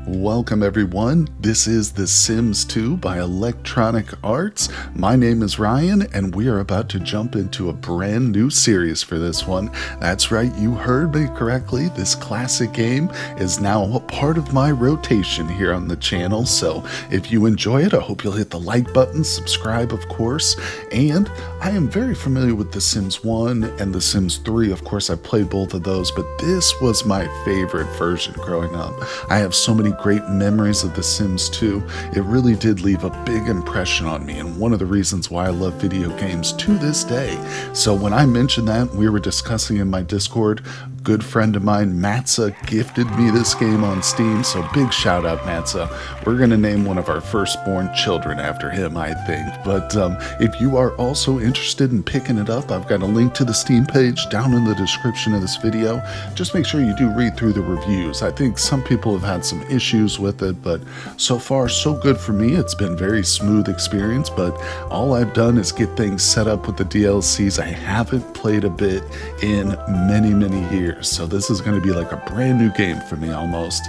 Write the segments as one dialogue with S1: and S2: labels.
S1: Welcome everyone, this is The Sims 2 by Electronic Arts. My name is Ryan and we are about to jump into a brand new series for this one. That's right, you heard me correctly. This classic game is now a part of my rotation here on the channel. So if you enjoy it, I hope you'll hit the like button, subscribe of course. And I am very familiar with The Sims 1 and The Sims 3. Of course, I played both of those, but this was my favorite version growing up. I have so many great memories of The Sims 2. It really did leave a big impression on me, and one of the reasons why I love video games to this day. So when I mentioned that, we were discussing in my Discord, a good friend of mine, Matsaa, gifted me this game on Steam, so big shout out Matsaa. We're going to name one of our firstborn children after him, I think. But if you are also interested in picking it up, I've got a link to the Steam page down in the description of this video. Just make sure you do read through the reviews. I think some people have had some issues with it, but so far so good for me. It's been a very smooth experience, but all I've done is get things set up with the DLCs. I haven't played a bit in many years, so this is going to be like a brand new game for me almost,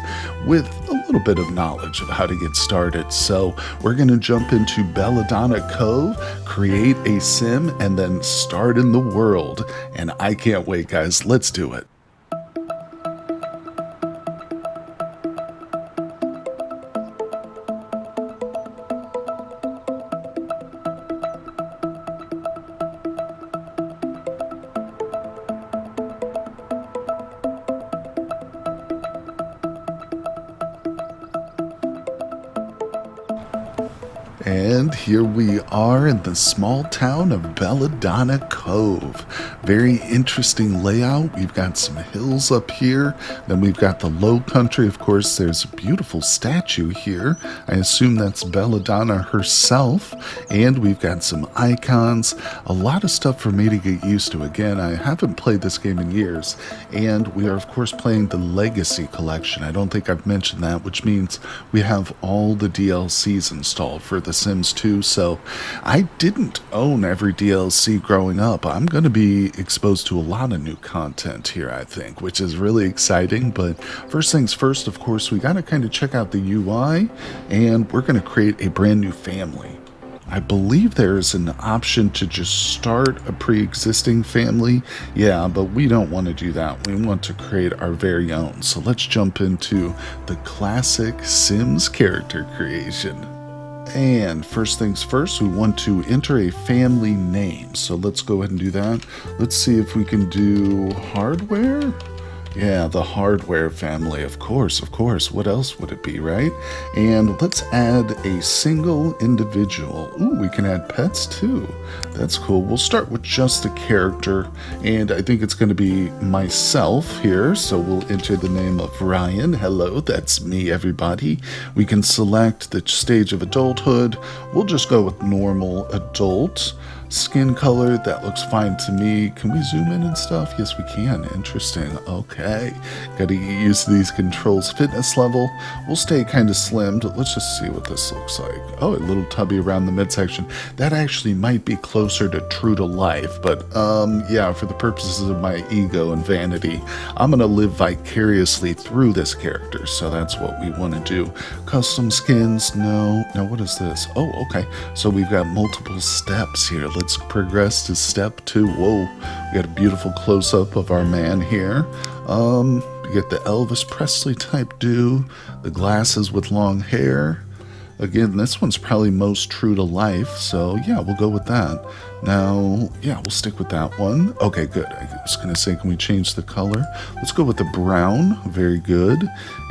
S1: with a little bit of knowledge of how to get started. So we're going to jump into Belladonna Cove, create a sim, and then start in the world, and I can't wait, guys. Let's do it. And here we are in the small town of Belladonna Cove. Very interesting layout. We've got some hills up here. Then we've got the low country. Of course, there's a beautiful statue here. I assume that's Belladonna herself. And we've got some icons. A lot of stuff for me to get used to. Again, I haven't played this game in years. And we are, of course, playing the Legacy Collection. I don't think I've mentioned that, which means we have all the DLCs installed for The Sims 2, so I didn't own every DLC growing up. I'm going to be exposed to a lot of new content here, I think, which is really exciting. But first things first, of course, we got to kind of check out the UI, and we're going to create a brand new family. I believe there's an option to just start a pre-existing family. Yeah, but we don't want to do that. We want to create our very own. So let's jump into the classic Sims character creation. And first things first, we want to enter a family name. So let's go ahead and do that. Let's see if we can do hardware. Yeah, the hardware family, of course. What else would it be, right? And let's add a single individual. Ooh, we can add pets too. That's cool. We'll start with just the character, and I think it's going to be myself here. So we'll enter the name of Ryan. Hello, that's me, everybody. We can select the stage of adulthood. We'll just go with normal adult. Skin color, that looks fine to me. Can we zoom in and stuff? Yes, we can. Interesting. Okay. Gotta get used to these controls. Fitness level, we'll stay kind of slimmed. Let's just see what this looks like. Oh, a little tubby around the midsection. That actually might be closer to true to life, but yeah, for the purposes of my ego and vanity, I'm gonna live vicariously through this character, so that's what we want to do. Custom skins, no. Now, what is this? Oh, okay. So we've got multiple steps here. Let's progress to step 2. Whoa, we got a beautiful close-up of our man here. We get the Elvis Presley type do, the glasses with long hair. Again, this one's probably most true to life, so yeah, we'll go with that. Now, yeah, we'll stick with that one. Okay, good. I was going to say, can we change the color? Let's go with the brown. Very good.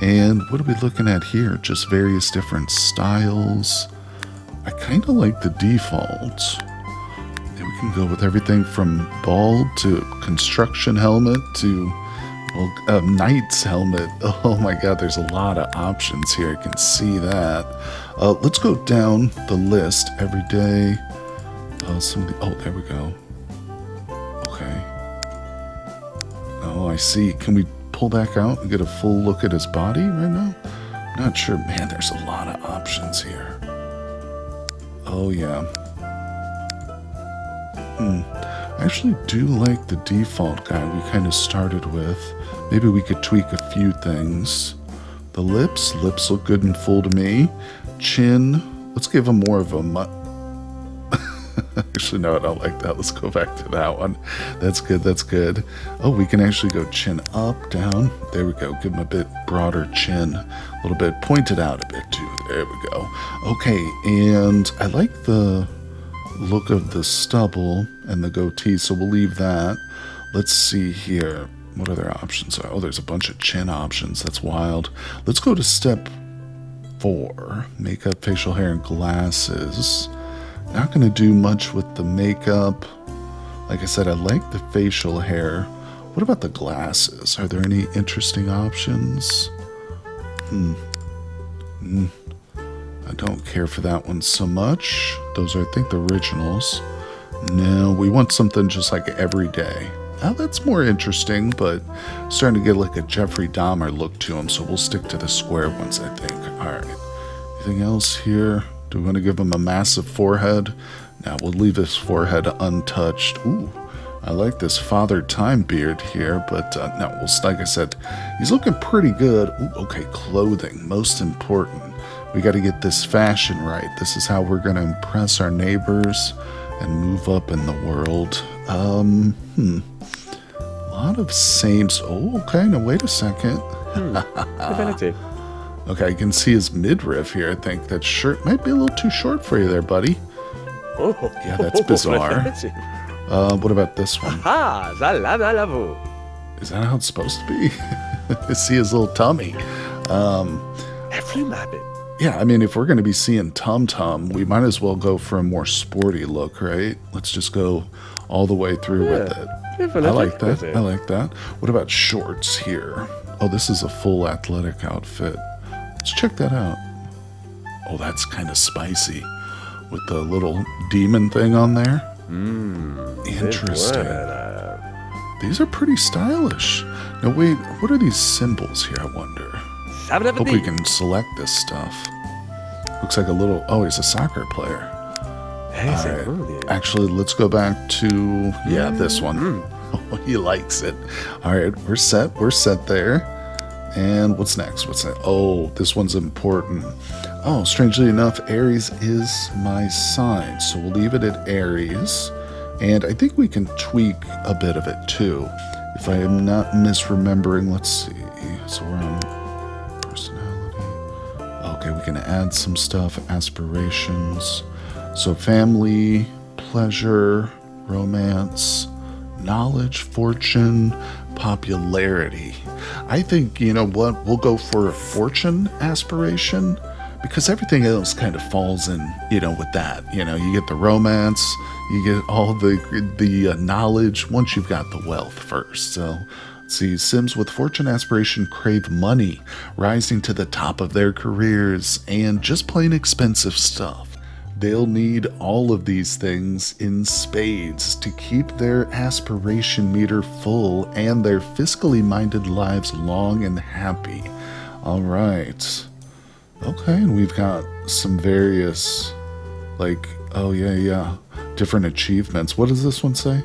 S1: And what are we looking at here? Just various different styles. I kind of like the default. We can go with everything from bald to construction helmet to knight's helmet. Oh my god, there's a lot of options here. I can see that. Let's go down the list every day. Oh, there we go. Okay. Oh, I see. Can we pull back out and get a full look at his body right now? Not sure. Man, there's a lot of options here. Oh yeah. I actually do like the default guy we kind of started with. Maybe we could tweak a few things. The lips look good and full to me. Chin, let's give him more of a actually, no, I don't like that. Let's go back to that one. That's good, that's good. Oh, we can actually go chin up, down. There we go. Give him a bit broader chin. A little bit pointed out a bit, too. There we go. Okay, and I like the look of the stubble and the goatee, so we'll leave that. Let's see here. What other options are? Oh, there's a bunch of chin options. That's wild. Let's go to step 4. Makeup, facial hair, and glasses. Not going to do much with the makeup. Like I said, I like the facial hair. What about the glasses? Are there any interesting options? I don't care for that one so much. Those are, I think, the originals. No, we want something just like every day. Now that's more interesting, but starting to get like a Jeffrey Dahmer look to him, so we'll stick to the square ones, I think. Alright. Anything else here? Do we want to give him a massive forehead? Now we'll leave his forehead untouched. Ooh, I like this Father Time beard here, but no, well, like I said, he's looking pretty good. Ooh, okay, clothing, most important. We got to get this fashion right. This is how we're going to impress our neighbors and move up in the world. A lot of SIMS. Oh, okay, now wait a second.
S2: Divinity.
S1: Okay, I can see his midriff here. I think that shirt might be a little too short for you there, buddy.
S2: Oh,
S1: Yeah, that's bizarre. What about this one?
S2: Ah,
S1: Is that how it's supposed to be? See his little tummy.
S2: Every rabbit.
S1: Yeah, I mean, if we're going to be seeing Tum Tum, we might as well go for a more sporty look, right? Let's just go all the way through with it. I like that. I like that. What about shorts here? Oh, this is a full athletic outfit. Let's check that out. Oh, that's kind of spicy with the little demon thing on there. Interesting. These are pretty stylish. Now, wait, what are these symbols here, I wonder? Hope we can select this stuff. Looks like a little... Oh, he's a soccer player. Alright. Actually, let's go back to... Yeah, this one. Oh, he likes it. Alright, we're set. We're set there. And what's next? What's that? Oh, this one's important. Oh, strangely enough, Aries is my sign. So we'll leave it at Aries. And I think we can tweak a bit of it too. If I am not misremembering, let's see. So we're on personality. Okay, we can add some stuff. Aspirations. So family, pleasure, romance, knowledge, fortune, popularity. I think, you know what, we'll go for a fortune aspiration because everything else kind of falls in, you know, with that. You know, you get the romance, you get all the knowledge once you've got the wealth first. So let's see, Sims with fortune aspiration crave money, rising to the top of their careers, and just plain expensive stuff. They'll need all of these things in spades to keep their aspiration meter full and their fiscally minded lives long and happy. All right. Okay, and we've got some various, like, oh yeah, different achievements. What does this one say?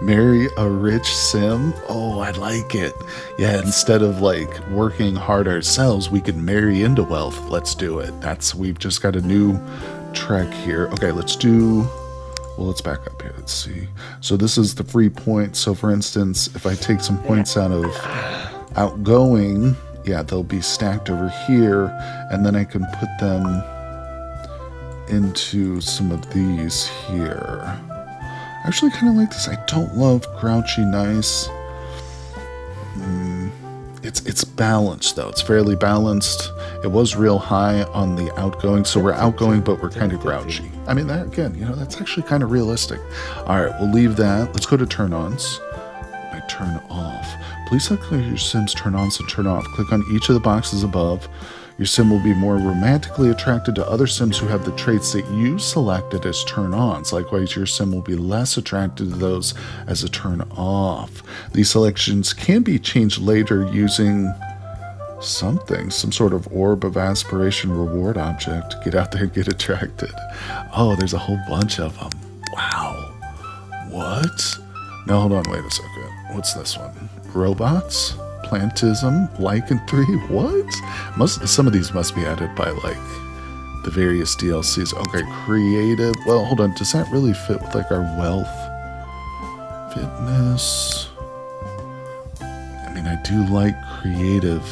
S1: Marry a rich sim? Oh, I like it. Yeah, instead of like working hard ourselves, we can marry into wealth. Let's do it. We've just got a new trek here. Okay, let's back up here. Let's see. So this is the free points. So for instance, if I take some points out of outgoing, yeah, they'll be stacked over here, and then I can put them into some of these here. I actually kind of like this. I don't love grouchy nice. It's balanced though. It's fairly balanced. It was real high on the outgoing, so we're outgoing, but we're kind of grouchy. I mean, that again, you know, that's actually kind of realistic. All right, we'll leave that. Let's go to turn-ons. I turn off. Please select your Sim's turn-ons and turn off. Click on each of the boxes above. Your Sim will be more romantically attracted to other Sims who have the traits that you selected as turn-ons. Likewise, your Sim will be less attracted to those as a turn-off. These selections can be changed later using some sort of orb of aspiration reward object. Get out there and get attracted. Oh, there's a whole bunch of them. Wow. What? No, hold on, wait a second. What's this one? Robots? plantism, lycanthropy. What? Some of these must be added by like the various DLCs. Okay, creative. Well, hold on. Does that really fit with like our wealth? Fitness. I mean, I do like creative.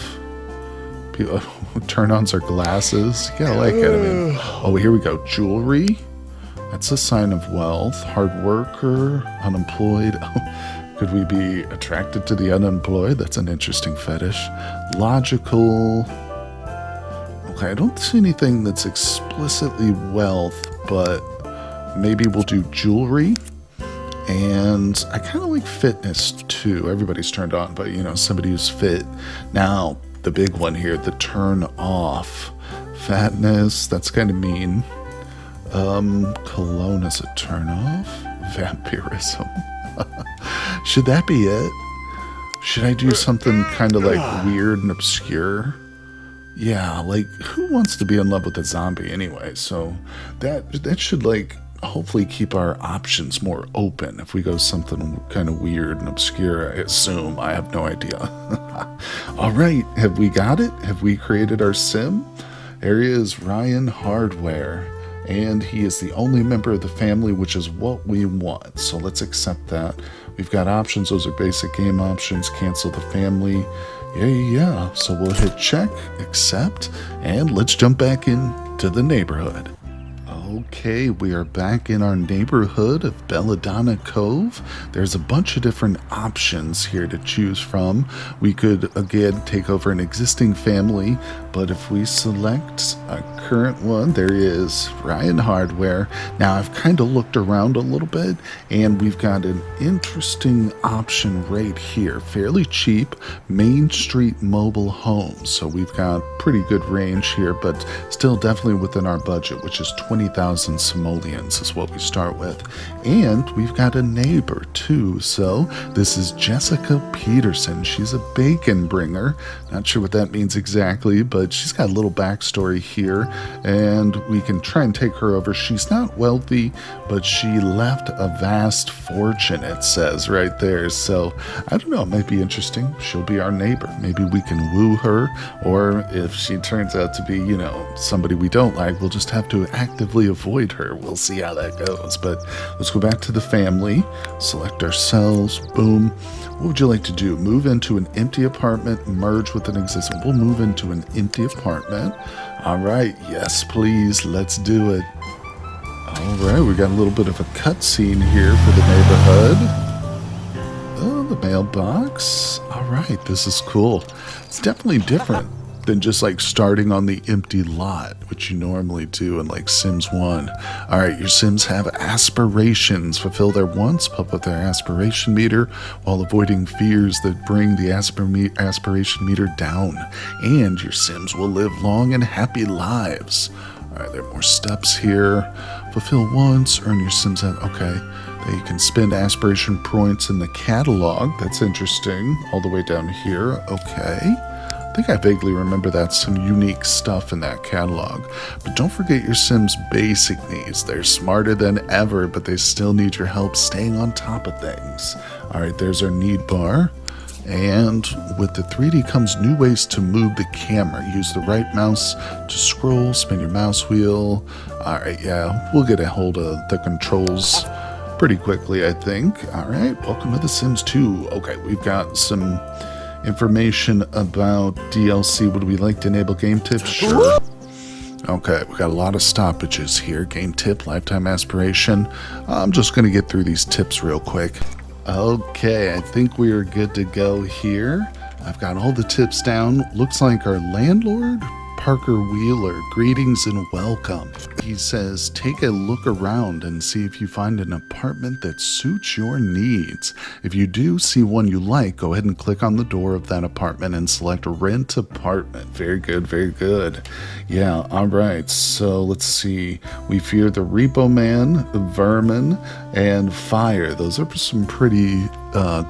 S1: People turn-ons are glasses. You gotta like it. I mean, oh, here we go. Jewelry. That's a sign of wealth. Hard worker, unemployed. Could we be attracted to the unemployed? That's an interesting fetish. Logical. Okay, I don't see anything that's explicitly wealth, but maybe we'll do jewelry. And I kind of like fitness too. Everybody's turned on, but you know, somebody who's fit. Now, the big one here, the turn off. Fatness, that's kind of mean. Cologne is a turn off. Vampirism. Should that be it? Should I do something kind of like weird and obscure? Yeah, like who wants to be in love with a zombie anyway? So that should like hopefully keep our options more open if we go something kind of weird and obscure. I assume. I have no idea. All right, have we got it? Have we created our sim? Area is Ryan Hardware, and he is the only member of the family, which is what we want. So let's accept that. We've got options. Those are basic game options. Cancel the family. Yeah. So we'll hit check, accept, and let's jump back into the neighborhood. Okay, we are back in our neighborhood of Belladonna Cove. There's a bunch of different options here to choose from. We could, again, take over an existing family, but if we select a current one, there is Ryan Hardware. Now, I've kind of looked around a little bit, and we've got an interesting option right here. Fairly cheap, Main Street mobile homes. So we've got pretty good range here, but still definitely within our budget, which is 20,000 simoleons is what we start with. And we've got a neighbor too. So this is Jessica Peterson. She's a bacon bringer. Not sure what that means exactly, but she's got a little backstory here, and we can try and take her over. She's not wealthy, but she left a vast fortune, it says right there. So I don't know, it might be interesting. She'll be our neighbor. Maybe we can woo her, or if she turns out to be, you know, somebody we don't like, we'll just have to actively avoid her. We'll see how that goes. But let's go back to the family, select ourselves, boom. What would you like to do? Move into an empty apartment, merge with an existing. We'll move into an empty apartment. All right, yes please, let's do it. All right, we got a little bit of a cutscene here for the neighborhood. Oh, the mailbox. All right, this is cool. It's definitely different than just like starting on the empty lot, which you normally do in like Sims 1. All right, your Sims have aspirations. Fulfill their wants, pump up their aspiration meter while avoiding fears that bring the aspiration meter down. And your Sims will live long and happy lives. All right, there are more steps here. Fulfill wants, earn your Sims out. Okay, that you can spend aspiration points in the catalog. That's interesting. All the way down here. Okay. I think I vaguely remember that some unique stuff in that catalog. But don't forget your Sims' basic needs. They're smarter than ever, but they still need your help staying on top of things. All right, there's our need bar. And with the 3D comes new ways to move the camera. Use the right mouse to scroll, spin your mouse wheel. All right, yeah, we'll get a hold of the controls pretty quickly, I think. All right, welcome to The Sims 2. Okay, we've got some information about DLC. Would we like to enable game tips? Sure. Okay, we got a lot of stoppages here. Game tip, lifetime aspiration. I'm just going to get through these tips real quick. Okay, I think we are good to go here. I've got all the tips down. Looks like our landlord, Parker Wheeler, greetings and welcome. He says, take a look around and see if you find an apartment that suits your needs. If you do see one you like, go ahead and click on the door of that apartment and select rent apartment. Very good, very good. Yeah, all right, so let's see. We fear the Repo Man, vermin, and fire. Those are some pretty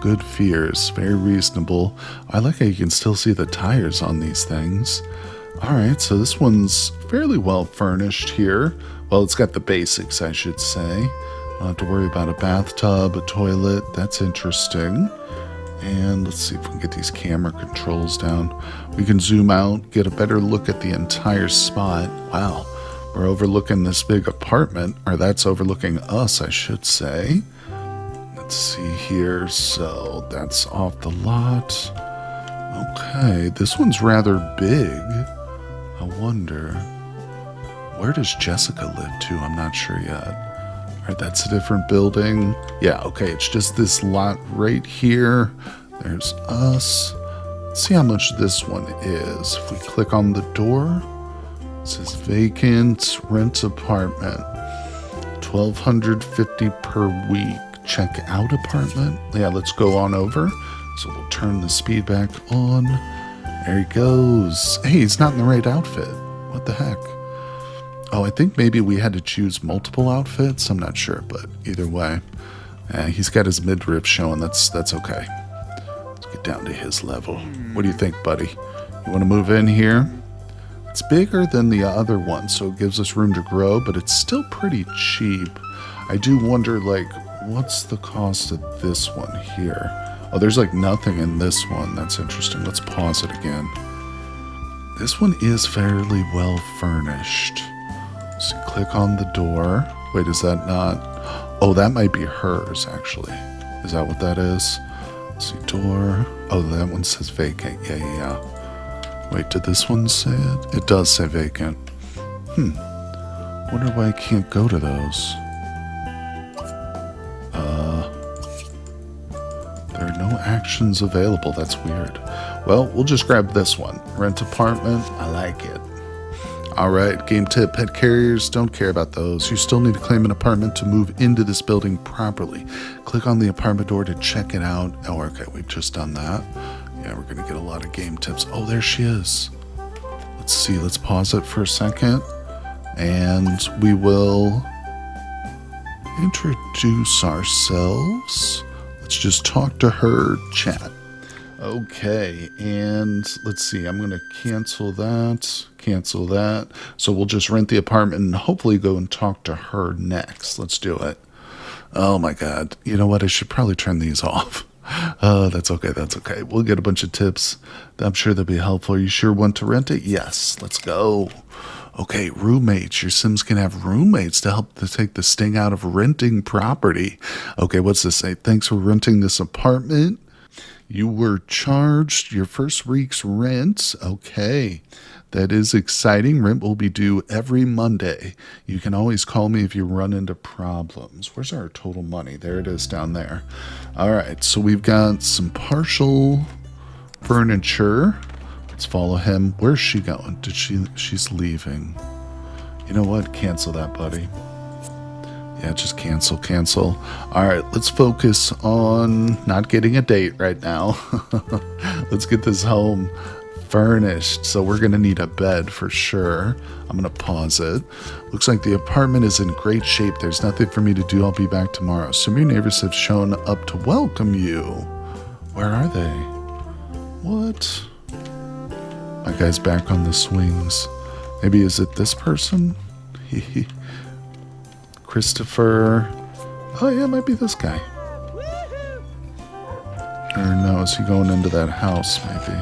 S1: good fears, very reasonable. I like how you can still see the tires on these things. Alright, so this one's fairly well furnished here. Well, it's got the basics, I should say. Don't have to worry about a bathtub, a toilet. That's interesting. And let's see if we can get these camera controls down. We can zoom out, get a better look at the entire spot. Wow, we're overlooking this big apartment, or that's overlooking us, I should say. Let's see here. So that's off the lot. Okay, this one's rather big. I wonder, where does Jessica live too? I'm not sure yet. All right, that's a different building. Yeah, okay, it's just this lot right here. There's us. Let's see how much this one is. If we click on the door, it says vacant, rent apartment, $1,250 per week. Check out apartment. Yeah, let's go on over. So we'll turn the speed back on. There he goes. Hey, he's not in the right outfit. What the heck? Oh, I think maybe we had to choose multiple outfits. I'm not sure, but either way, he's got his midriff showing. That's okay. Let's get down to his level. What do you think, buddy? You want to move in here? It's bigger than the other one, so it gives us room to grow, but it's still pretty cheap. I do wonder, like, what's the cost of this one here? Oh, there's like nothing in this one. That's interesting. Let's pause it again. This one is fairly well furnished. So click on the door. Wait, is that not? Oh, that might be hers, actually. Is that what that is? Let's see, door. Oh, that one says vacant. Yeah. Wait, did this one say it? It does say vacant. Wonder why I can't go to those. There are no actions available. That's weird. Well, we'll just grab this one. Rent apartment. I like it. All right, game tip, pet carriers, don't care about those. You still need to claim an apartment to move into this building properly. Click on the apartment door to check it out. Oh, okay, we've just done that. Yeah, we're gonna get a lot of game tips. Oh, there she is. Let's see, let's pause it for a second. And we will introduce ourselves. Let's just talk to her, chat. Okay, and let's see, I'm going to cancel that. So we'll just rent the apartment and hopefully go and talk to her next. Let's do it. Oh my God. You know what? I should probably turn these off. That's okay. We'll get a bunch of tips. I'm sure they'll be helpful. Are you sure want to rent it? Yes, let's go. Okay, roommates. Your Sims can have roommates to help to take the sting out of renting property. Okay, what's this say? Thanks for renting this apartment. You were charged your first week's rent. Okay, that is exciting. Rent will be due every Monday. You can always call me if you run into problems. Where's our total money? There it is down there. All right, so we've got some partial furniture. Let's follow him. Where's she going? She's leaving. You know what? Cancel that, buddy. Yeah, just cancel. All right, let's focus on not getting a date right now. Let's get this home furnished. So we're going to need a bed for sure. I'm going to pause it. Looks like the apartment is in great shape. There's nothing for me to do. I'll be back tomorrow. Some of your neighbors have shown up to welcome you. Where are they? What? My guy's back on the swings. Maybe is it this person? Christopher. Oh yeah, it might be this guy. Or no, is he going into that house maybe?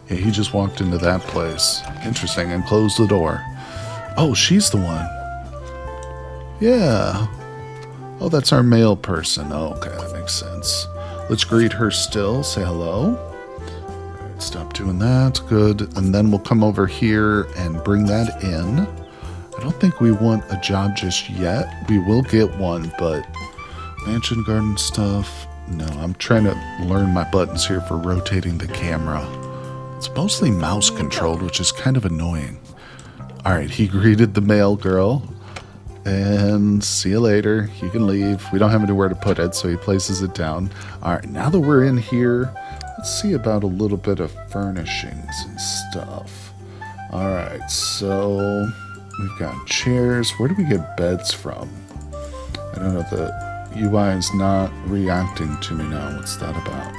S1: Yeah, he just walked into that place. Interesting, and closed the door. Oh, she's the one. Yeah. Oh, that's our male person. Oh, okay, that makes sense. Let's greet her still. Say hello. All right, stop doing that. Good. And then we'll come over here and bring that in. I don't think we want a job just yet. We will get one, but mansion garden stuff. No, I'm trying to learn my buttons here for rotating the camera. It's mostly mouse controlled, which is kind of annoying. All right, he greeted the male girl. And see you later. You can leave. We don't have anywhere to put it, so he places it down. All right, now that we're in here, let's see about a little bit of furnishings and stuff. All right, so we've got chairs. Where do we get beds from? I don't know. The UI is not reacting to me now. What's that about?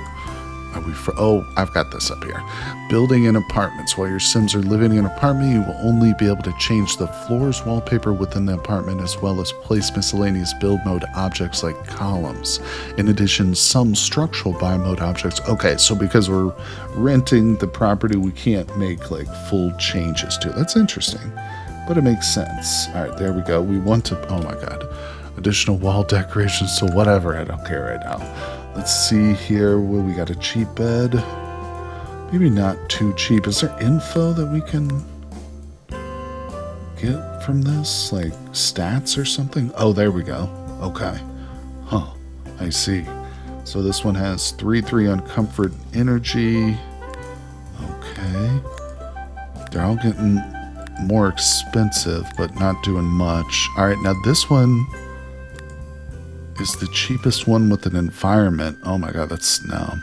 S1: Are we oh, I've got this up here. Building in apartments. While your Sims are living in an apartment, you will only be able to change the floor's wallpaper within the apartment as well as place miscellaneous build mode objects like columns. In addition, some structural buy mode objects. Okay, so because we're renting the property, we can't make like full changes to it. That's interesting, but it makes sense. All right, there we go. We want to, oh my God, additional wall decorations, so whatever, I don't care right now. Let's see here. Well, we got a cheap bed. Maybe not too cheap. Is there info that we can get from this? Like stats or something? Oh, there we go. Okay. Huh. I see. So this one has 3/3 on comfort energy. Okay. They're all getting more expensive, but not doing much. All right, now this one is the cheapest one with an environment. Oh my God, that's no.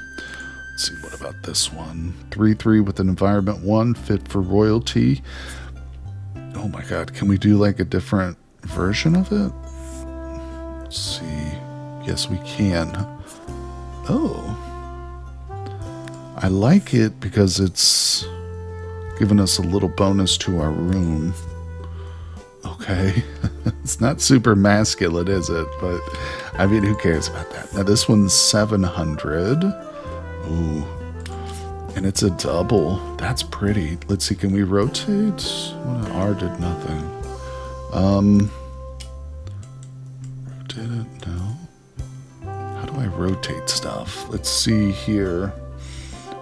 S1: Let's see, what about this one? 3/3 with an environment 1, fit for royalty. Oh my God, can we do like a different version of it? Let's see. Yes, we can. Oh. I like it because it's giving us a little bonus to our room. Okay. It's not super masculine, is it? But I mean, who cares about that? Now this one's 700. Ooh. And it's a double. That's pretty. Let's see, can we rotate? Well, R did nothing. Rotate it? No. How do I rotate stuff? Let's see here.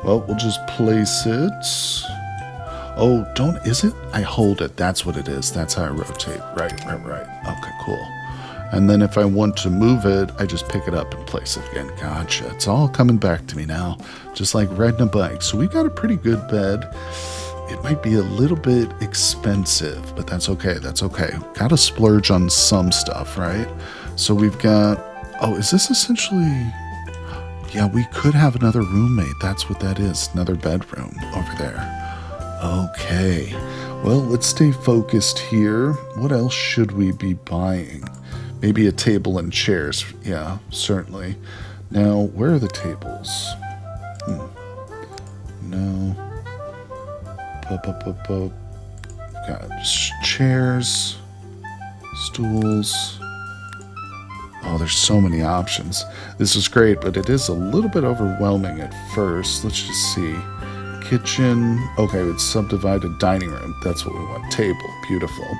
S1: Well, we'll just place it. Oh, is it? I hold it. That's what it is. That's how I rotate. Right. Okay, cool. And then if I want to move it, I just pick it up and place it again. Gotcha. It's all coming back to me now, just like riding a bike. So we got a pretty good bed. It might be a little bit expensive, but that's okay. That's okay. Got to splurge on some stuff, right? So we've got, oh, is this essentially, yeah, we could have another roommate. That's what that is. Another bedroom over there. Okay, well, let's stay focused here. What else should we be buying? Maybe a table and chairs. Yeah, certainly. Now, where are the tables? No. Got chairs, stools. Oh, there's so many options. This is great, but it is a little bit overwhelming at first. Let's just see. Kitchen. Okay, it's subdivided dining room. That's what we want. Table. Beautiful.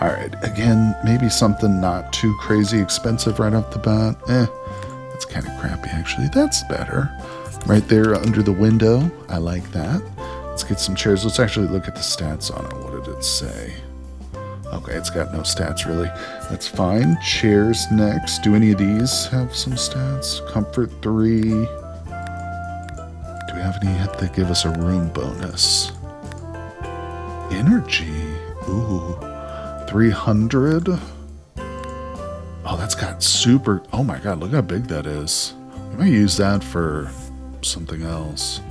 S1: All right. Again, maybe something not too crazy expensive right off the bat. That's kind of crappy, actually. That's better. Right there under the window. I like that. Let's get some chairs. Let's actually look at the stats on it. What did it say? Okay, it's got no stats, really. That's fine. Chairs next. Do any of these have some stats? Comfort 3. Do we have any that give us a room bonus? Energy. Ooh. 300. Oh, that's got super... Oh my God, look how big that is. We might use that for something else.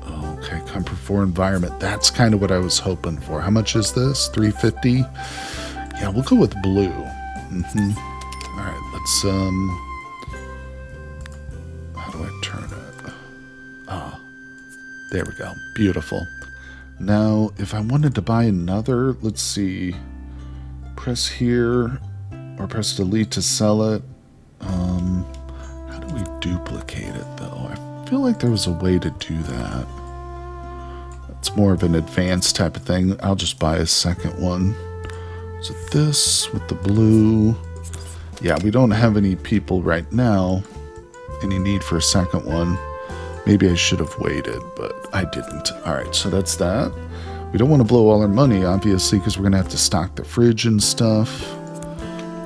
S1: Okay, comfort 4 environment. That's kind of what I was hoping for. How much is this? 350? Yeah, we'll go with blue. All right, let's... How do I turn it? Ah, there we go. Beautiful. Now, if I wanted to buy another, let's see. Press here or press delete to sell it. How do we duplicate it, though? I feel like there was a way to do that. It's more of an advanced type of thing. I'll just buy a second one. So this with the blue. Yeah, we don't have any people right now. Any need for a second one. Maybe I should have waited, but I didn't. All right, so that's that. We don't want to blow all our money, obviously, because we're going to have to stock the fridge and stuff.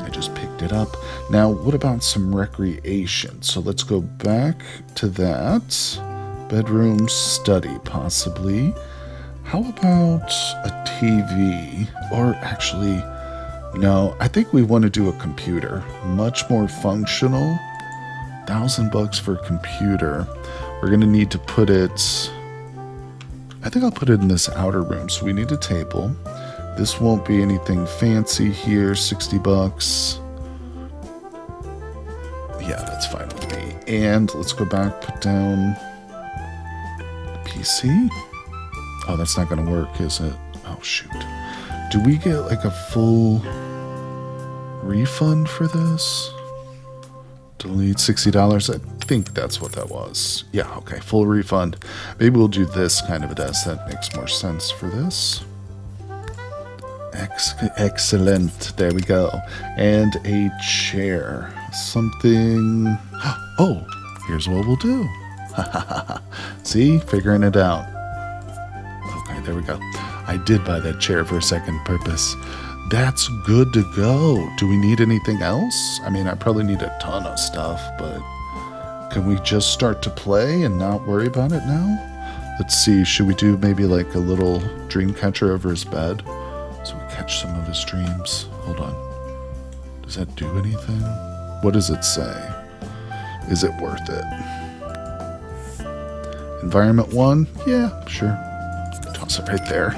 S1: I just picked it up. Now, what about some recreation? So let's go back to that. Bedroom, study, possibly. How about a TV? Or actually, no, I think we want to do a computer. Much more functional. $1,000 for a computer. We're going to need to put it... I think I'll put it in this outer room. So we need a table. This won't be anything fancy here. $60. Yeah, that's fine with me. And let's go back, put down the PC. Oh, that's not going to work, is it? Oh, shoot. Do we get like a full refund for this? Delete $60. I think that's what that was. Yeah, okay, full refund. Maybe we'll do this kind of a desk. That makes more sense for this. Excellent. There we go. And a chair. Something. Oh, here's what we'll do. See? Figuring it out. Okay, there we go. I did buy that chair for a second purpose. That's good to go. Do we need anything else? I mean, I probably need a ton of stuff, but can we just start to play and not worry about it now? Let's see. Should we do maybe like a little dream catcher over his bed? So we catch some of his dreams. Hold on. Does that do anything? What does it say? Is it worth it? Environment 1? Yeah, sure. Toss it right there.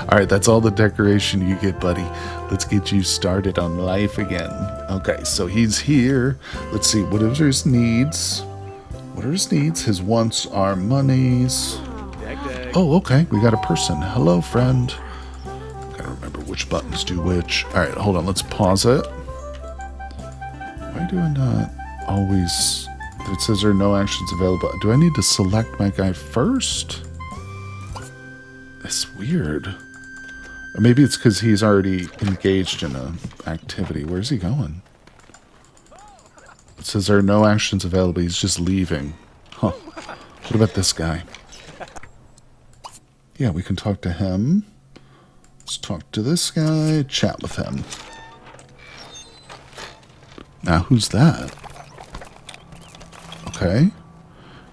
S1: Alright, that's all the decoration you get, buddy. Let's get you started on life again. Okay, so he's here. Let's see, what are his needs? What are his needs? His wants are monies. Oh, okay, we got a person. Hello, friend. Gotta remember which buttons do which. Alright, hold on, let's pause it. Why do I not always... It says there are no actions available. Do I need to select my guy first? It's weird. Or maybe it's because he's already engaged in an activity. Where's he going? It says there are no actions available. He's just leaving. Huh. What about this guy? Yeah, we can talk to him. Let's talk to this guy. Chat with him. Now, who's that? Okay.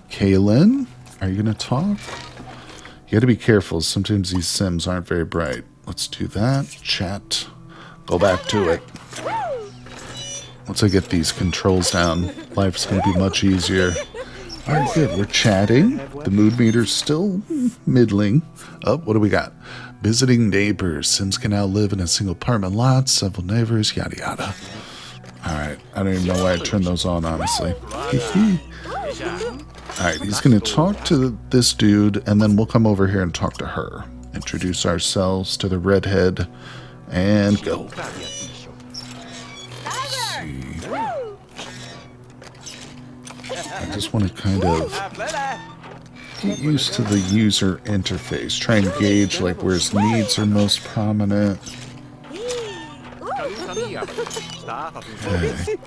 S1: Kaylin, are you going to talk? You got to be careful. Sometimes these Sims aren't very bright. Let's do that. Chat. Go back to it. Once I get these controls down, life's going to be much easier. Alright, good. We're chatting. The mood meter's still middling. Oh, what do we got? Visiting neighbors. Sims can now live in a single apartment lot. Several neighbors. Yada, yada. Alright. I don't even know why I turned those on, honestly. Alright, he's going to talk to this dude, and then we'll come over here and talk to her. Introduce ourselves to the redhead, and go. Let's see. I just want to kind of get used to the user interface. Try and gauge like where his needs are most prominent. Okay.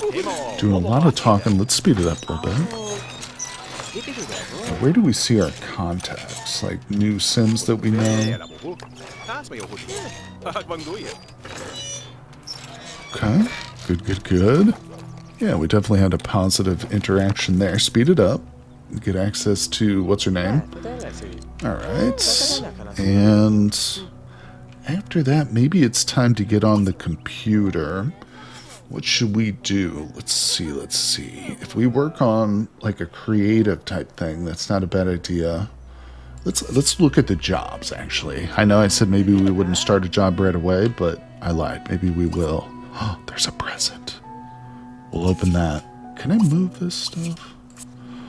S1: Doing a lot of talking. Let's speed it up a little bit. Where do we see our contacts? Like new Sims that we know? Okay. Good, good, good. Yeah, we definitely had a positive interaction there. Speed it up. Get access to, what's her name? Alright. And after that, maybe it's time to get on the computer. What should we do? Let's see, let's see. If we work on like a creative type thing, that's not a bad idea. Let's look at the jobs, actually. I know I said maybe we wouldn't start a job right away, but I lied. Maybe we will. Oh, there's a present. We'll open that. Can I move this stuff?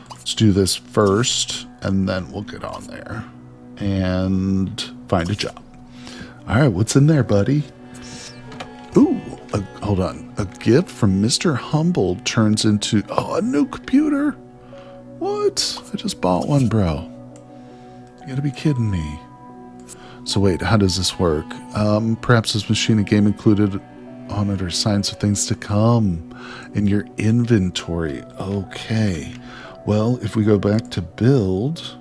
S1: Let's do this first, and then we'll get on there and find a job. All right, what's in there, buddy? Ooh, hold on. A gift from Mr. Humble turns into... Oh, a new computer? What? I just bought one, bro. You gotta be kidding me. So wait, how does this work? Perhaps this machine, a game included on it, are signs of things to come in your inventory. Okay. Well, if we go back to build...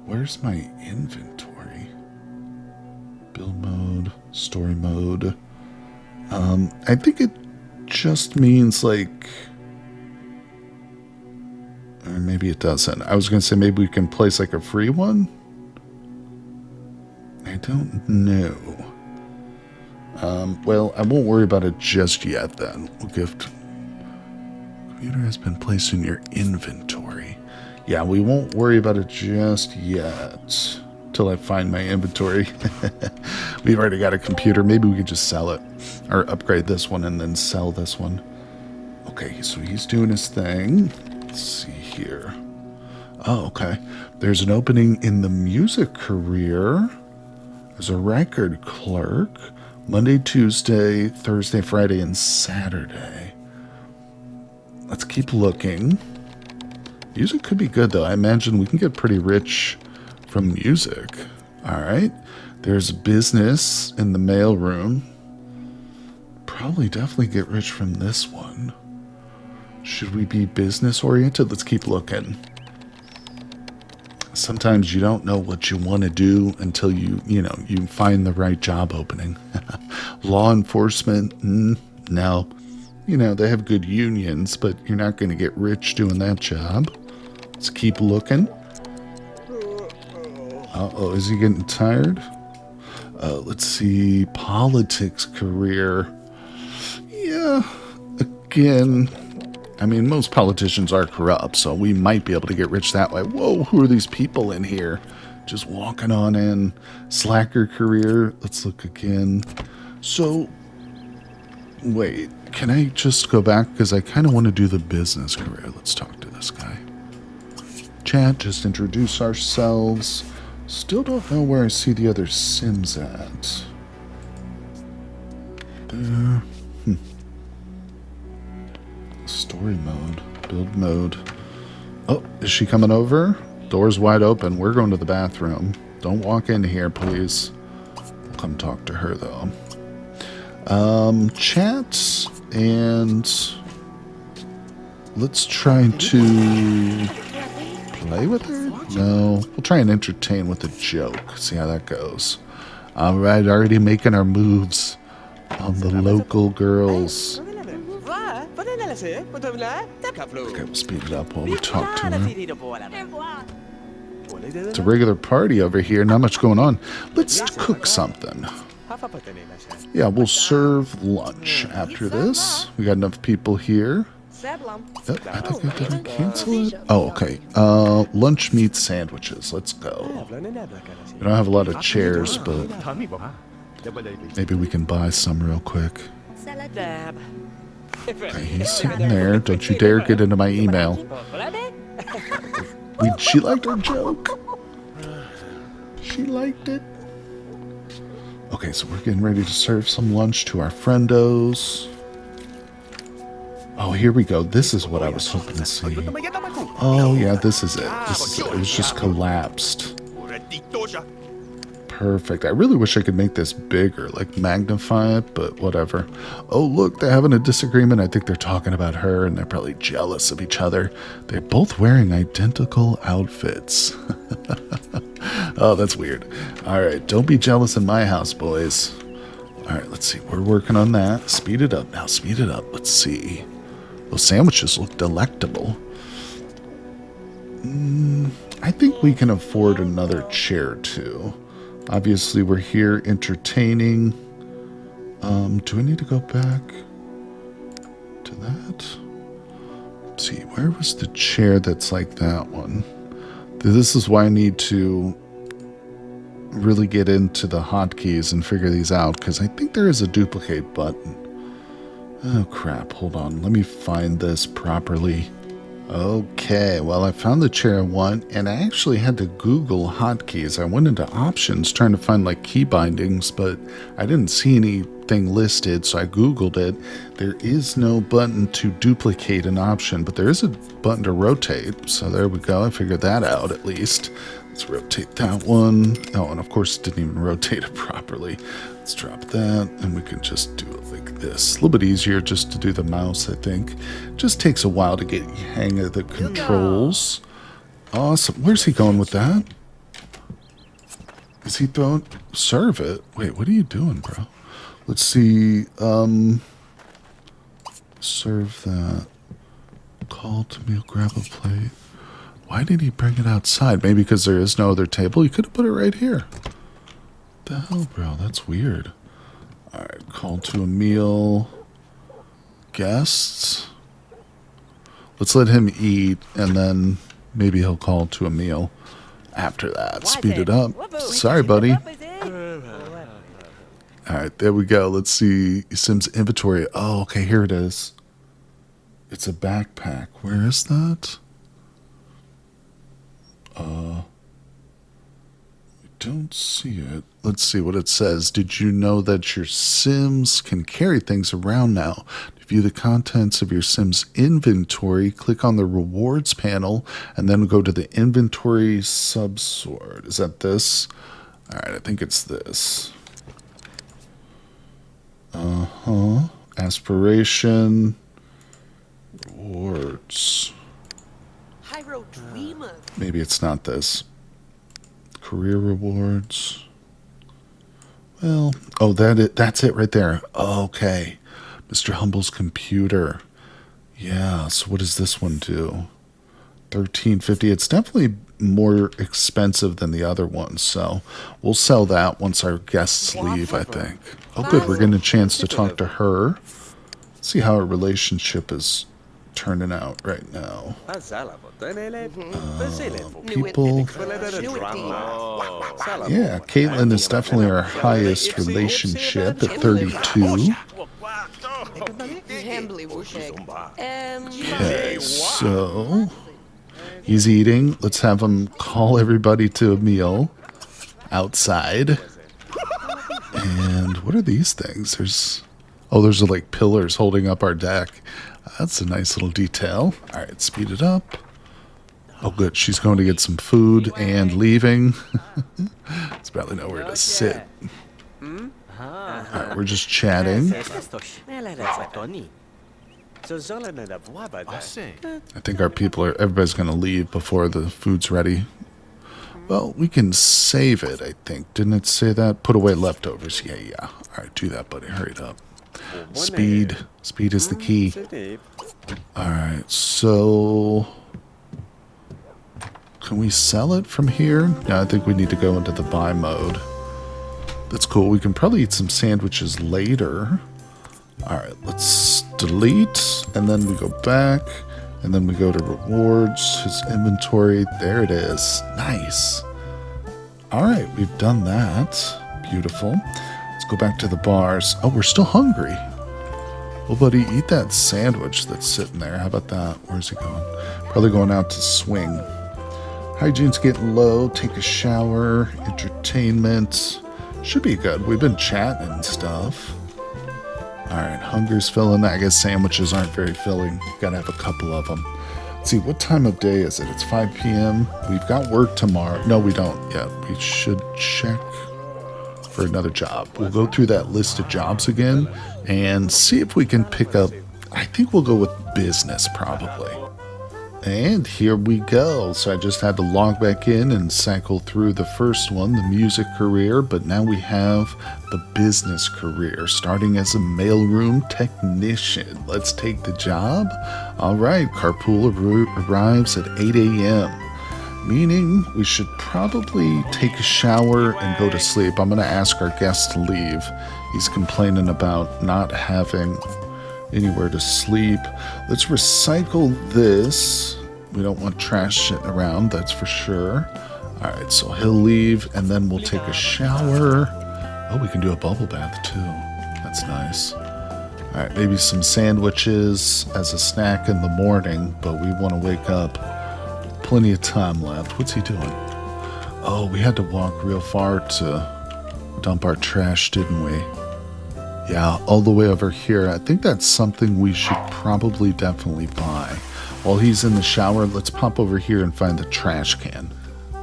S1: Where's my inventory? Build mode, story mode. I think it just means like... Or maybe it doesn't. I was going to say maybe we can place like a free one. I don't know. Well, I won't worry about it just yet then. We'll gift... Computer has been placed in your inventory. Yeah, we won't worry about it just yet. Till I find my inventory. We've already got a computer. Maybe we could just sell it. Or upgrade this one and then sell this one. Okay, so he's doing his thing. Let's see here. Oh, okay. There's an opening in the music career as a record clerk. Monday, Tuesday, Thursday, Friday, and Saturday. Let's keep looking. Music could be good, though. I imagine we can get pretty rich from music. All right. There's business in the mailroom. Probably definitely get rich from this one. Should we be business oriented? Let's keep looking. Sometimes you don't know what you want to do until you find the right job opening. Law enforcement, no. They have good unions, but you're not going to get rich doing that job. Let's keep looking. Uh-oh, is he getting tired? Let's see. Politics career. Yeah, again, I mean, most politicians are corrupt, so we might be able to get rich that way. Whoa, who are these people in here? Just walking on in. Slacker career. Let's look again. So, wait, can I just go back? Because I kind of want to do the business career. Let's talk to this guy. Chat, just introduce ourselves. Still don't know where I see the other Sims at. There. Story mode. Build mode. Oh, is she coming over? Door's wide open. We're going to the bathroom. Don't walk in here, please. I'll come talk to her, though. Chat, and let's try to play with her? No, we'll try and entertain with a joke. See how that goes. All right, already making our moves on the local girls. Okay, we'll speed it up while we talk to her. It's a regular party over here. Not much going on. Let's cook something. Yeah, we'll serve lunch after this. We got enough people here. Oh, I think I didn't cancel it. Oh, okay. Lunch meat sandwiches. Let's go. We don't have a lot of chairs, but maybe we can buy some real quick. Okay, he's sitting there. Don't you dare get into my email. She liked our joke. She liked it. Okay, so we're getting ready to serve some lunch to our friendos. Oh, here we go. This is what I was hoping to see. Oh, yeah, this is it. This is it. It was just collapsed. Perfect. I really wish I could make this bigger, like magnify it, but whatever. Oh, look, they're having a disagreement. I think they're talking about her, and they're probably jealous of each other. They're both wearing identical outfits. Oh, that's weird. All right, don't be jealous in my house, boys. All right, let's see. We're working on that. Speed it up now. Speed it up. Let's see. Those sandwiches look delectable. I think we can afford another chair, too. Obviously, we're here entertaining. Do I need to go back to that? Let's see, where was the chair that's like that one? This is why I need to really get into the hotkeys and figure these out, because I think there is a duplicate button. Oh, crap. Hold on. Let me find this properly. Okay, well, I found the chair I want, and I actually had to Google hotkeys. I went into options trying to find, like, key bindings, but I didn't see anything listed, so I Googled it. There is no button to duplicate an option, but there is a button to rotate, so there we go. I figured that out, at least. Let's rotate that one. Oh, and of course, it didn't even rotate it properly. Let's drop that, and we can just do it like this. A little bit easier just to do the mouse, I think. Just takes a while to get the hang of the controls. Awesome. Where's he going with that? Is he throwing... Serve it? Wait, what are you doing, bro? Let's see. Serve that. Call to meal, grab a plate. Why did he bring it outside? Maybe because there is no other table? You could have put it right here. What the hell, bro? That's weird. Alright, call to a meal. Guests. Let's let him eat, and then maybe he'll call to a meal after that. Speed it up. Sorry, buddy. Alright, there we go. Let's see. Sims inventory. Oh, okay, here it is. It's a backpack. Where is that? Don't see it. Let's see what it says. Did you know that your Sims can carry things around now? To view the contents of your Sims inventory, click on the rewards panel and then go to the inventory subsort. Is that this? All right, I think it's this. Aspiration. Rewards. Maybe it's not this. Career rewards. Well, oh, that's it right there. Okay. Mr. Humble's computer. Yeah, so what does this one do? $13.50. It's definitely more expensive than the other ones, so we'll sell that once our guests leave, I think. Oh, good. We're getting a chance to talk to her. See how our relationship is turning out right now. People. Yeah, Caitlin is definitely our highest relationship at 32. Okay, so he's eating. Let's have him call everybody to a meal outside. And what are these things? There's like pillars holding up our deck. That's a nice little detail. All right, speed it up. Oh, good. She's going to get some food and leaving. There's probably nowhere to sit. All right, we're just chatting. I think everybody's going to leave before the food's ready. Well, we can save it, I think. Didn't it say that? Put away leftovers. Yeah. All right, do that, buddy. Hurry it up. Speed. Speed is the key. All right, so can we sell it from here? No, I think we need to go into the buy mode. That's cool. We can probably eat some sandwiches later. All right, let's delete, and then we go back, and then we go to rewards, his inventory. There it is. Nice. All right, we've done that. Beautiful. Let's go back to the bars. Oh, we're still hungry. Well, buddy, eat that sandwich that's sitting there. How about that? Where's he going? Probably going out to swing. Hygiene's getting low. Take a shower. Entertainment. Should be good. We've been chatting and stuff. All right, hunger's filling. I guess sandwiches aren't very filling. Gotta have a couple of them. Let's see, what time of day is it? It's 5 p.m. We've got work tomorrow. No, we don't yet. We should check for another job. We'll go through that list of jobs again and see if we can pick up. I think we'll go with business probably. And here we go. So I just had to log back in and cycle through the first one, the music career, but now we have the business career, starting as a mailroom technician. Let's take the job. All right, carpool arrives at 8 a.m., meaning we should probably take a shower and go to sleep. I'm going to ask our guest to leave. He's complaining about not having anywhere to sleep. Let's recycle this. We don't want trash sitting around, that's for sure. All right, so he'll leave, and then we'll take a shower. Oh, we can do a bubble bath too. That's nice. All right, maybe some sandwiches as a snack in the morning, but we want to wake up. Plenty of time left. What's he doing? Oh, we had to walk real far to dump our trash, didn't we? Yeah, all the way over here. I think that's something we should probably definitely buy. While he's in the shower, let's pop over here and find the trash can.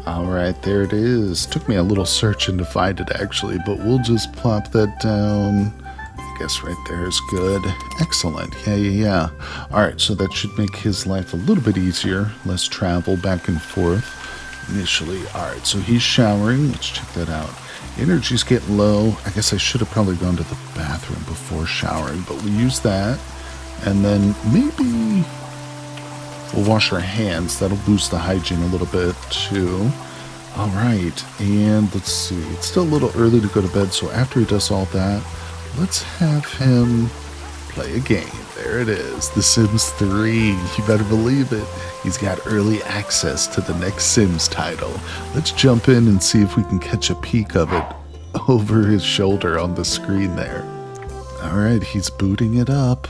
S1: All right, there it is. Took me a little searching to find it, actually, but we'll just plop that down. I guess right there is good. Excellent. Yeah. All right, so that should make his life a little bit easier. Less travel back and forth initially. All right, so he's showering. Let's check that out. Energy's getting low. I guess I should have probably gone to the bathroom before showering, but we'll use that. And then maybe we'll wash our hands. That'll boost the hygiene a little bit too. All right, and let's see. It's still a little early to go to bed, so after he does all that, let's have him play a game. There it is, The Sims 3. You better believe it. He's got early access to the next Sims title. Let's jump in and see if we can catch a peek of it over his shoulder on the screen there. All right, he's booting it up.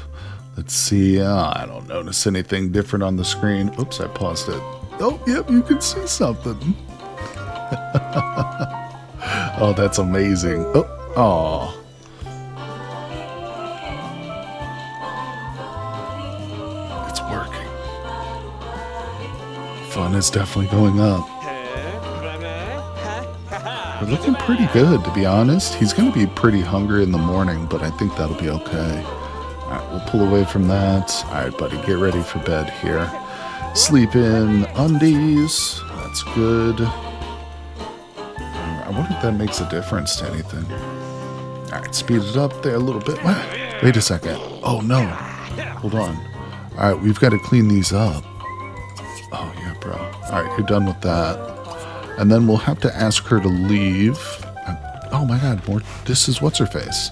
S1: Let's see. I don't notice anything different on the screen. Oops, I paused it. Oh, yep, you can see something. Oh, that's amazing. Oh. It's working. Fun is definitely going up. We're looking pretty good, to be honest. He's going to be pretty hungry in the morning, but I think that'll be okay. All right, we'll pull away from that. All right, buddy, get ready for bed here. Sleep in undies. That's good. I wonder if that makes a difference to anything. All right, speed it up there a little bit. Wait a second. Oh, no. Hold on. All right, we've got to clean these up. Oh, yeah, bro. All right, you're done with that. And then we'll have to ask her to leave. Oh, my God. This is what's-her-face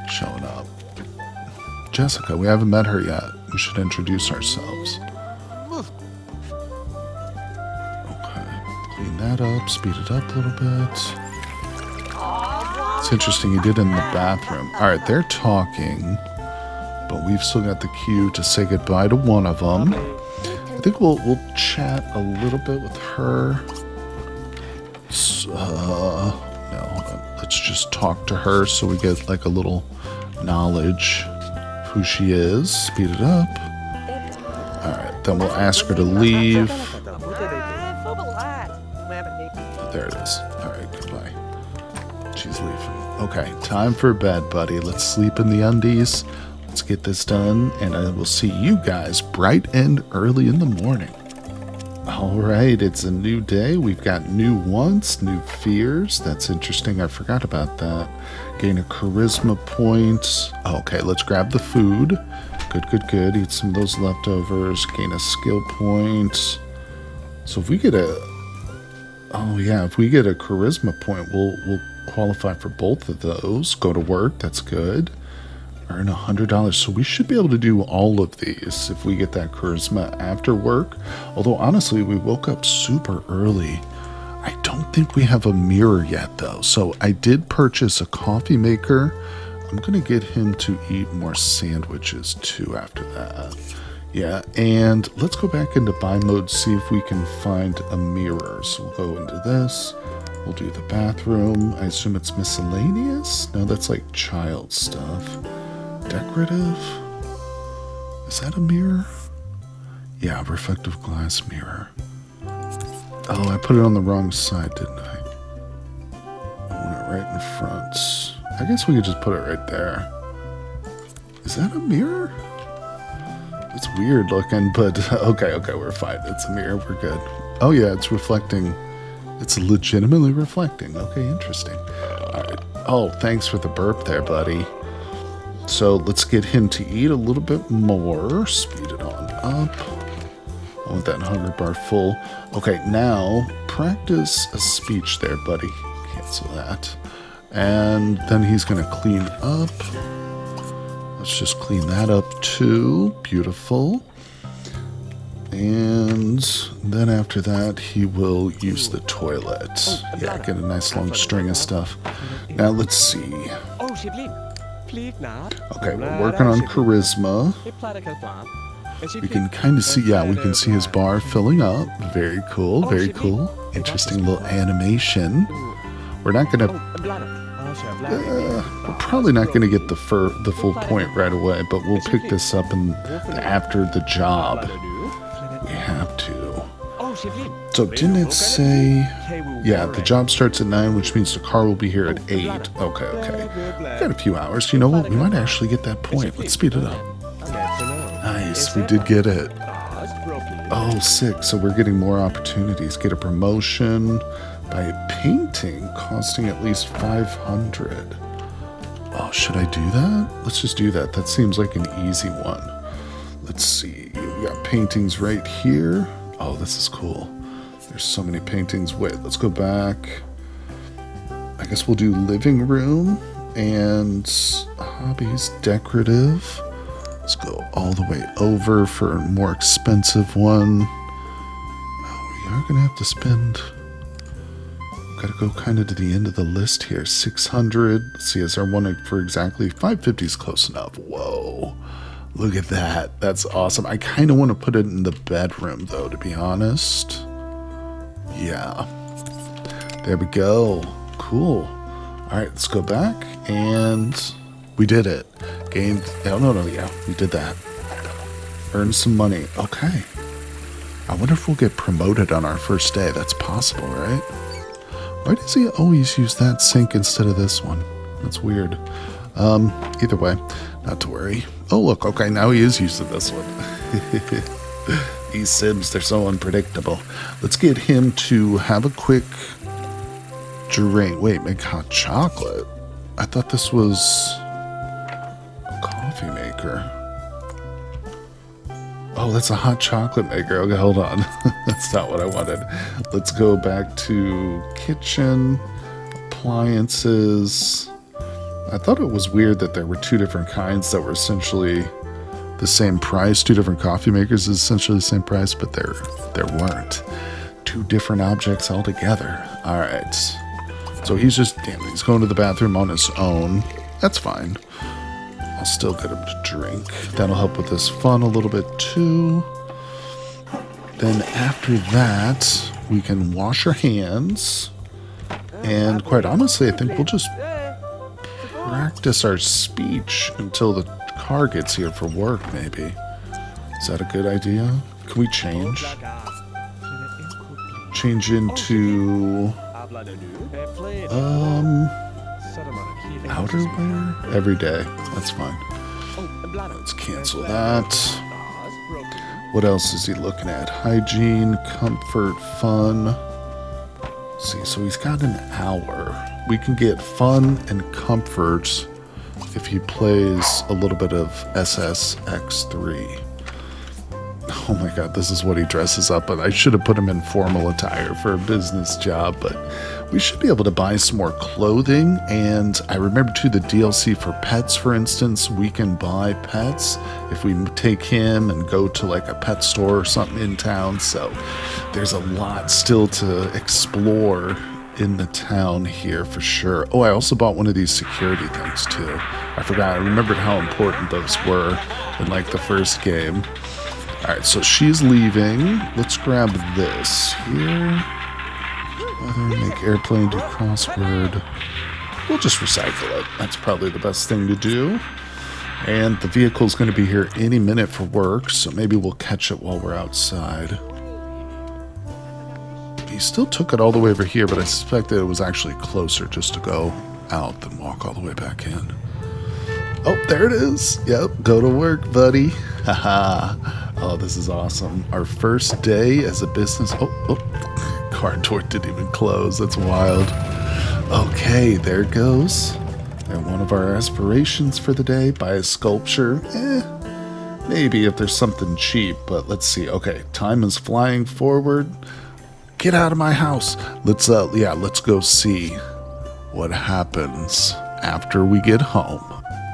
S1: showing up. Jessica, we haven't met her yet. We should introduce ourselves. Clean that up, speed it up a little bit. It's interesting, he did it in the bathroom. All right, they're talking, but we've still got the cue to say goodbye to one of them. I think we'll chat a little bit with her. No, hold on. Let's just talk to her so we get like a little knowledge of who she is. Speed it up. All right, then we'll ask her to leave. There it is. All right, goodbye. She's leaving. Okay, time for bed, buddy. Let's sleep in the undies. Let's get this done, and I will see you guys bright and early in the morning. All right, it's a new day. We've got new wants, new fears. That's interesting. I forgot about that. Gain a charisma point. Okay, let's grab the food. Good. Eat some of those leftovers. Gain a skill point. So if we get a... Oh, yeah, if we get a charisma point, we'll qualify for both of those. Go to work, that's good. Earn $100. So we should be able to do all of these if we get that charisma after work. Although, honestly, we woke up super early. I don't think we have a mirror yet, though. So I did purchase a coffee maker. I'm going to get him to eat more sandwiches, too, after that. Yeah, and let's go back into buy mode, see if we can find a mirror. So we'll go into this. We'll do the bathroom. I assume it's miscellaneous? No, that's like child stuff. Decorative? Is that a mirror? Yeah, reflective glass mirror. Oh, I put it on the wrong side, didn't I? I want it right in front. I guess we could just put it right there. Is that a mirror? It's weird looking, but okay, we're fine. It's a mirror, we're good. Oh yeah, it's reflecting. It's legitimately reflecting. Okay, interesting. All right. Oh, thanks for the burp there, buddy. So let's get him to eat a little bit more. Speed it on up. I want that hunger bar full. Okay, now practice a speech there, buddy. Cancel that. And then he's going to clean up. Let's just clean that up too. Beautiful. And then after that, he will use the toilet. Yeah, get a nice long string of stuff. Now let's see. Okay, we're working on charisma. We can kind of see, yeah, we can see his bar filling up. Very cool, very cool. Interesting little animation. We're not going to... we're probably not going to get the full point right away, but we'll pick this up after the job. We have to. So didn't it say... Yeah, the job starts at 9, which means the car will be here at 8. Okay. Got a few hours. You know what? We might actually get that point. Let's speed it up. Nice. We did get it. Oh, 6. So we're getting more opportunities. Get a promotion by a painting costing at least 500. Oh, should I do that? Let's just do that. That seems like an easy one. Let's see. We got paintings right here. Oh, this is cool. There's so many paintings. Wait, let's go back. I guess we'll do living room and hobbies, decorative. Let's go all the way over for a more expensive one. Oh, we are going to have to spend... Got to go kind of to the end of the list here. 600. Let's see, is there one for exactly 550 is close enough. Whoa. Look at that. That's awesome. I kind of want to put it in the bedroom, though, to be honest. Yeah. There we go. Cool. All right, let's go back. And we did it. Gained... Oh, no, yeah. We did that. Earned some money. Okay. I wonder if we'll get promoted on our first day. That's possible, right? Why does he always use that sink instead of this one? That's weird. Either way, not to worry. Oh, look. Okay, now he is using this one. These Sims, they're so unpredictable. Let's get him to have a quick drink. Wait, make hot chocolate? I thought this was a coffee maker. Oh, that's a hot chocolate maker. Okay, hold on. That's not what I wanted. Let's go back to kitchen, appliances. I thought it was weird that there were two different kinds that were essentially the same price. Two different coffee makers is essentially the same price, but there weren't. Two different objects altogether. All right. So he's he's going to the bathroom on his own. That's fine. I'll still get him to drink. That'll help with this fun a little bit too. Then after that, we can wash our hands. And quite honestly, I think we'll just practice our speech until the car gets here for work, maybe. Is that a good idea? Can we change? Change into... outerwear? Every day. That's fine. Let's cancel that. What else is he looking at? Hygiene, comfort, fun. Let's see, so he's got an hour. We can get fun and comfort if he plays a little bit of SSX3. Oh my god, this is what he dresses up in. I should have put him in formal attire for a business job, but we should be able to buy some more clothing. And I remember too, the DLC for pets, for instance, we can buy pets if we take him and go to like a pet store or something in town. So there's a lot still to explore in the town here for sure. Oh, I also bought one of these security things too. I forgot. I remembered how important those were in like the first game. All right, so she's leaving. Let's grab this here. Make airplane, do crossword. We'll just recycle it. That's probably the best thing to do. And the vehicle's going to be here any minute for work, so maybe we'll catch it while we're outside. He still took it all the way over here, but I suspect that it was actually closer just to go out than walk all the way back in. Oh, there it is. Yep, go to work, buddy. Haha. Oh, this is awesome. Our first day as a business. Oh, car door didn't even close. That's wild. Okay, there it goes. And one of our aspirations for the day, buy a sculpture. Maybe if there's something cheap, but let's see. Okay, time is flying forward. Get out of my house. Let's go see what happens after we get home.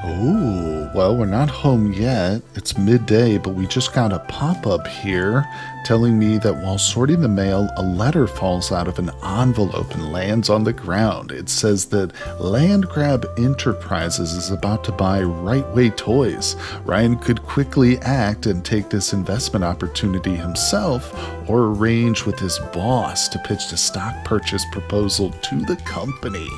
S1: Oh, well, we're not home yet. It's midday, but we just got a pop-up here telling me that while sorting the mail, a letter falls out of an envelope and lands on the ground. It says that Landgrab Enterprises is about to buy Right Way Toys. Ryan could quickly act and take this investment opportunity himself or arrange with his boss to pitch the stock purchase proposal to the company.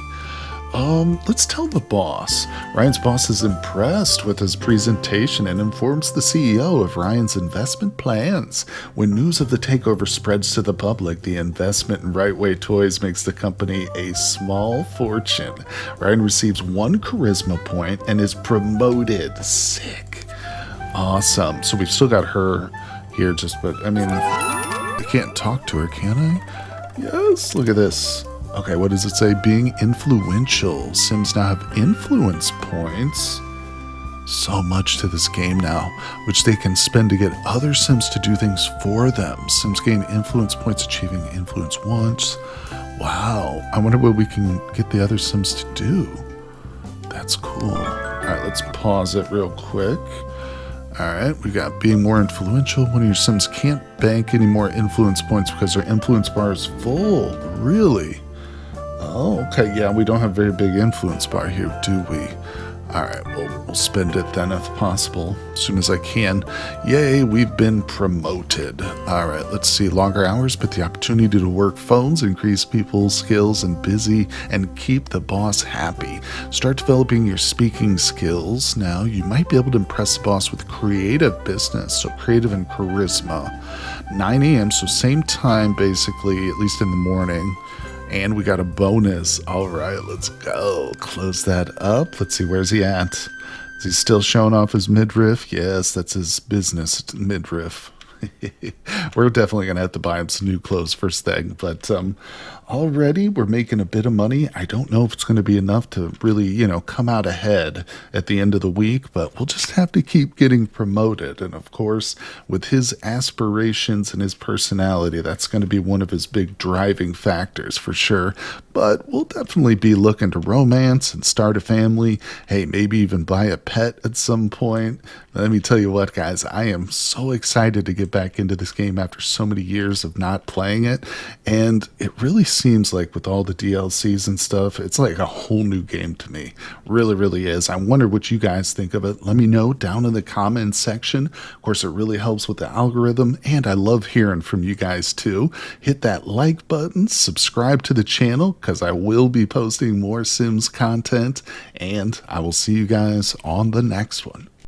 S1: Let's tell the boss. Ryan's boss is impressed with his presentation and informs the CEO of Ryan's investment plans. When news of the takeover spreads to the public, the investment in Right Way Toys makes the company a small fortune. Ryan receives 1 charisma point and is promoted. Sick. Awesome. So we've still got her here but I mean, I can't talk to her, can I? Yes, look at this. Okay, what does it say? Being influential. Sims now have influence points. So much to this game now, which they can spend to get other Sims to do things for them. Sims gain influence points, achieving influence once. Wow. I wonder what we can get the other Sims to do. That's cool. All right, let's pause it real quick. All right, we got being more influential. One of your Sims can't bank any more influence points because their influence bar is full. Really? Oh, okay. Yeah, we don't have a very big influence bar here, do we? All right, well, we'll spend it then if possible, as soon as I can. Yay, we've been promoted. All right, let's see. Longer hours, but the opportunity to work phones, increase people's skills and busy, and keep the boss happy. Start developing your speaking skills. Now, you might be able to impress the boss with creative business, so creative and charisma. 9 a.m., so same time, basically, at least in the morning. And we got a bonus. All right, let's go. Close that up. Let's see, where's he at? Is he still showing off his midriff? Yes, that's his business midriff. We're definitely going to have to buy him some new clothes first thing. But already we're making a bit of money. I don't know if it's going to be enough to really, come out ahead at the end of the week, but we'll just have to keep getting promoted. And of course, with his aspirations and his personality, that's going to be one of his big driving factors for sure. But we'll definitely be looking to romance and start a family. Hey, maybe even buy a pet at some point. Let me tell you what, guys, I am so excited to get back into this game after so many years of not playing it. And it really seems like with all the DLCs and stuff, it's like a whole new game to me. Really, really is. I wonder what you guys think of it. Let me know down in the comments section. Of course, it really helps with the algorithm, and I love hearing from you guys too. Hit that like button, subscribe to the channel, because I will be posting more Sims content, and I will see you guys on the next one.